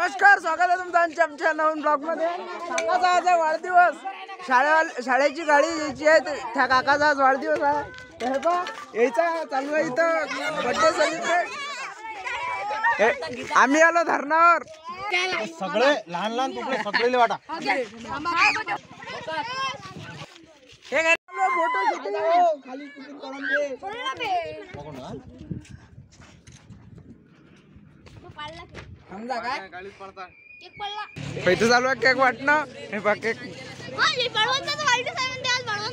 नमस्कार, स्वागत आहे तुमचं आमच्या नवीन ब्लॉग मध्ये। काकाचा आज वाढदिवस, शाळेची गाडी यायची आहे, त्या काकाचा आज वाढदिवस आहे। हे पहा यायचा चालू आहे इथं बर्थडे सेलिब्रेट। आम्ही आलो धरणावर, सगळे लहान लहान तुकडे सगळे वाटा। हे काय फोटो शूटिंग खाली शूटिंग करून दे। समजा काय गाडीत पडता केक पडला, पैसे चालू आहे केक वाटणं। हे पहा केक,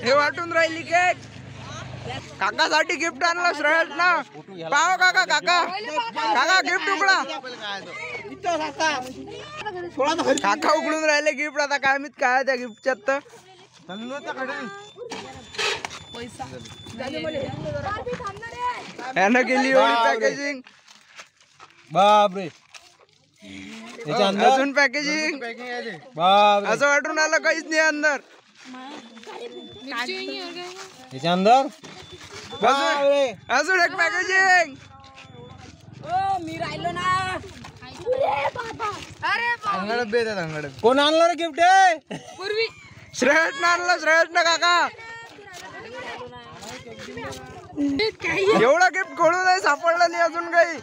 हे वाटून राहिली केक। काकासाठी गिफ्ट आणलं श्रेयस ना, पाहो काका काका काका गिफ्ट उघडा। काका उघडून राहिले गिफ्ट, आता काय माहित काय त्या गिफ्टच्यात। तर यानं केली एवढी पॅकेजिंग, बापरे अजून पॅकेजिंग, असं वाटून आलं काहीच नाही अंदर। त्याच्या अंदर अजून एक पॅकेजिंग। मी राहिलो ना। कोण आणलं रे गिफ्ट आहे? पूर्वी श्रेयस ना आणलं, श्रेयस ना काका। एवढा गिफ्ट कोणू नाही सापडलं नाही अजून काही।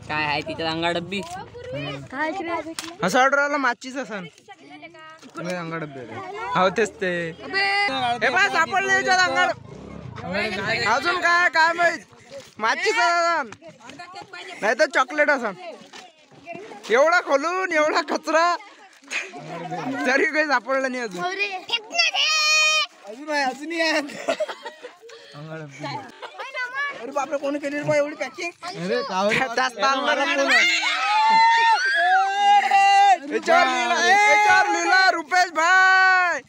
काय आहे तिच्यात अंगा डब्बी? असं ऑर्डर आलं माचीच असं अंगा डब्बे। हो तेच ते, हे बा सापडले याच्यात अंगाड। अजून काय काय माहित, माचीच नाही तर चॉकलेट असं। एवढा खोलून एवढा कचरा तरी काही सापडलं नाही अजून। अरे बापरे, कोणी केली रे एवढी पॅकिंग? लिहिला रुपेश भाई,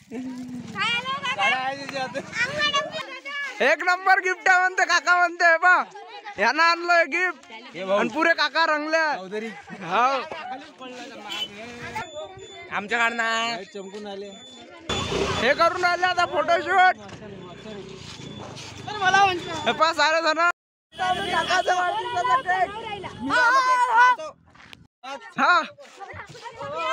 एक नंबर गिफ्ट आहे म्हणते काका म्हणते। बा यानं आणलं गिफ्ट आणि पुरे काका रंगल्या। हो आमच्या कडनं चमकून आले, हे करून आले आता फोटोशूट। सारे जण हा,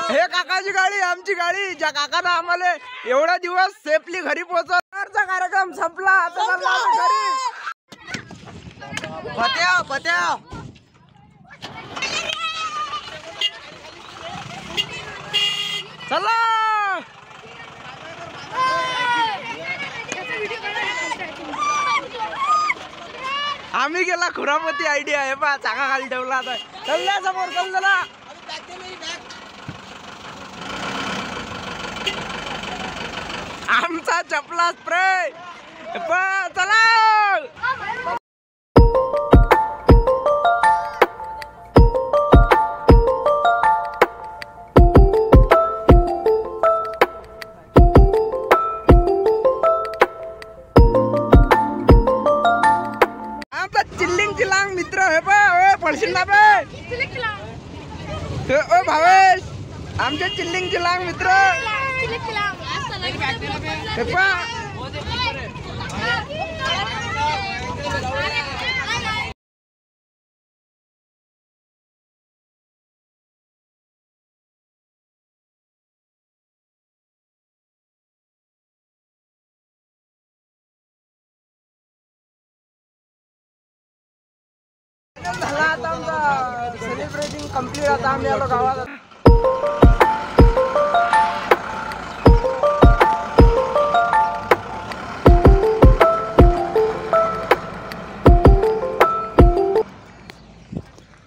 हे काकाची गाडी, आमची गाडी, ज्या काकानं आम्हाला एवढा दिवस सेफली घरी पोहोचवण्याचा कार्यक्रम संपला। आता चाललो आम्ही घरी। पत्या पत्या चला, आम्ही गेला खुरापती आयडिया आहे पा, चाका खाली ठेवला आता। चल समोर चल चला, आमचा चपला स्प्रे चला। चिल्लिंग मित्र हे पडशील ना बे। ओ भावेश, आमचे चिल्लिंग चिलांग मित्र हे पा। झाला आता आमचा सेलिब्रेटिंग कम्प्लीट। आता आम्ही आलो गावात।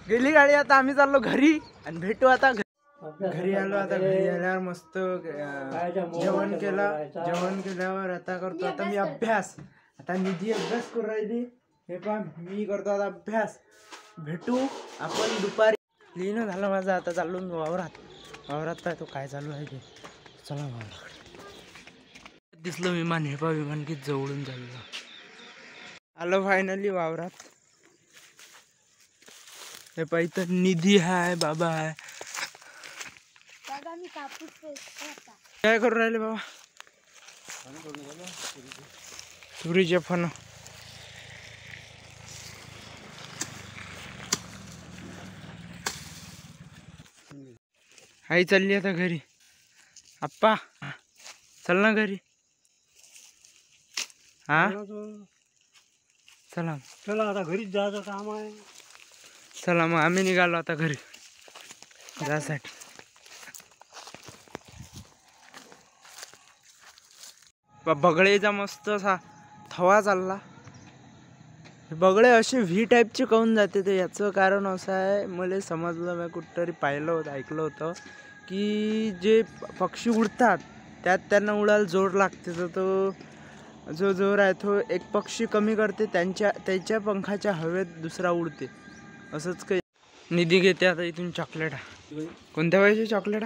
गेली गाडी, आता आम्ही चाललो घरी आणि भेटू आता घरी आलो। आता घरी आल्यावर मस्त जेवण केलं, जेवण केल्यावर आता करतो आता मी अभ्यास। आता निधी अभ्यास करू राहिली, हे पहा मी करतो आता अभ्यास। भेटू आपण दुपारी। लिहिणं झालं माझं, आता चाललो मी वावरात। वावरात काय तो काय चालू आहे ते, चला वावरात। दिसलं विमान, हे पहा विमान किती जवळून चाललं। आलो फायनली वावरात। हे पहा इथं निधी आहे, बाबा आहे। काय करू राहिले बाबा? तुरीचे फणं आई चालली आता घरी. आप्पा चल ना घरी. हा चला चला आता घरीच जायचं काम आहे. चला मग आम्ही निघालो आता घरी जासाठी. बगळेचा मस्त असा थवा चालला. बगळे असे व्ही टाईपचे काहून जाते ते याचं कारण असं आहे मला समजलं. मी कुठंतरी पाहिलं होतं ऐकलं होतं की जे पक्षी उडतात त्यात त्यांना उडायला जोर लागते. तर तो जो जोर आहे तो एक पक्षी कमी करते त्याच्या पंखाच्या हवेत दुसरा उडते. असंच काही. निधी घेते आता इथून चॉकलेटा. कोणत्या पाहिजे चॉकलेटा?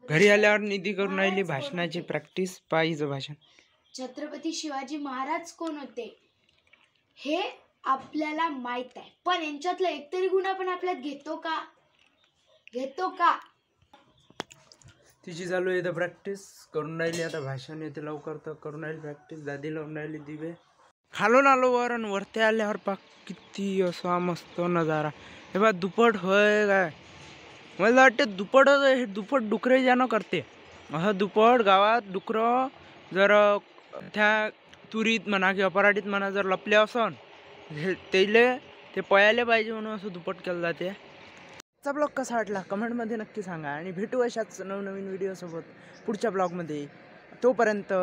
घरी आल्यावर निधी करून राहिली भाषणाची प्रॅक्टिस. पाहिजे भाषण. छत्रपती शिवाजी महाराज कोण होते हे आपल्याला माहित आहे, पण यांच्यातला एकतरी गुण आपण आपल्यात घेतो का? तिची चालू आहे प्रॅक्टिस करून राहिली. आता भाषण येते लवकर तर करून राहिली प्रॅक्टिस. दादी लावून राहिली दिवे. खालून आलो वर आणि वरती आल्यावर पाक किती असा मस्त नजारा. हे बा दुपट होय काय मला वाटतं दुपटच हे. दुपट डुकरे ज्यानं करते असं दुपट गावात डुकरं जर त्या तुरीत म्हणा किंवा पराठीत म्हणा जर लपले असन ते पळायला पाहिजे म्हणून असं दुपट केलं जाते. आजचा ब्लॉग कसा वाटला कमेंटमध्ये नक्की सांगा आणि भेटू अशाच नवनवीन व्हिडिओसोबत पुढच्या ब्लॉगमध्ये. तोपर्यंत